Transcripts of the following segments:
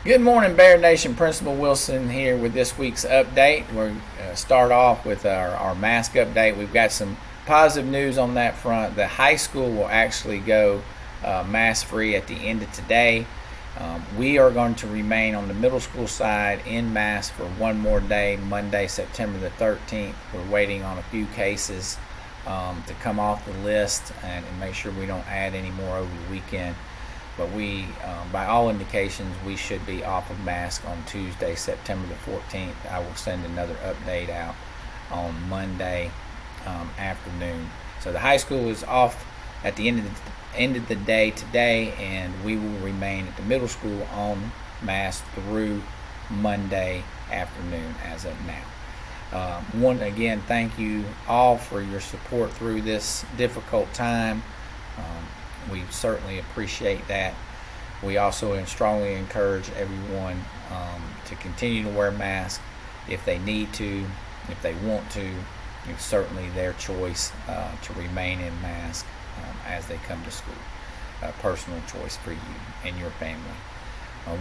Good morning, Bear Nation. Principal Wilson here with this week's update. We're start off with our mask update. We've got some positive news on that front. The high school will actually go mask free at the end of today. We are going to remain on the middle school side in mask for one more day, Monday, September the 13th. We're waiting on a few cases to come off the list and make sure we don't add any more over the weekend. But by all indications, we should be off of mask on Tuesday, September the 14th. I will send another update out on Monday afternoon. So the high school is off at the end of the day today, and we will remain at the middle school on mask through Monday afternoon as of now. Again, thank you all for your support through this difficult time. We certainly appreciate that. We also strongly encourage everyone to continue to wear masks if they need to, if they want to. It's certainly their choice to remain in mask as they come to school. A personal choice for you and your family.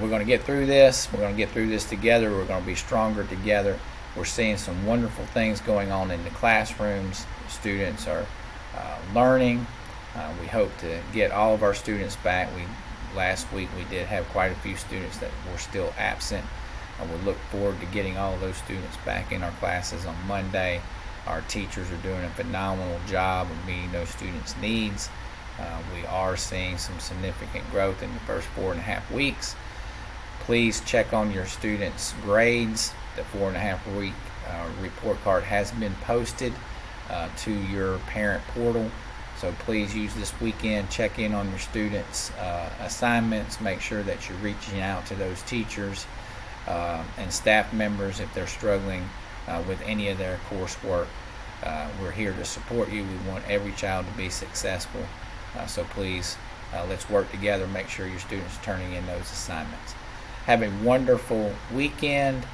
We're going to get through this. We're going to get through this together. We're going to be stronger together. We're seeing some wonderful things going on in the classrooms. Students are learning. We hope to get all of our students back. Last week we did have quite a few students that were still absent. We look forward to getting all of those students back in our classes on Monday. Our teachers are doing a phenomenal job of meeting those students' needs. We are seeing some significant growth in the first 4.5 weeks. Please check on your students' grades. The 4.5 week report card has been posted to your parent portal. So please use this weekend, check in on your students' assignments, make sure that you're reaching out to those teachers and staff members if they're struggling with any of their coursework. We're here to support you. We want every child to be successful. So please, let's work together, make sure your students are turning in those assignments. Have a wonderful weekend.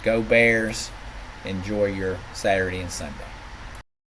Go Bears. Enjoy your Saturday and Sunday.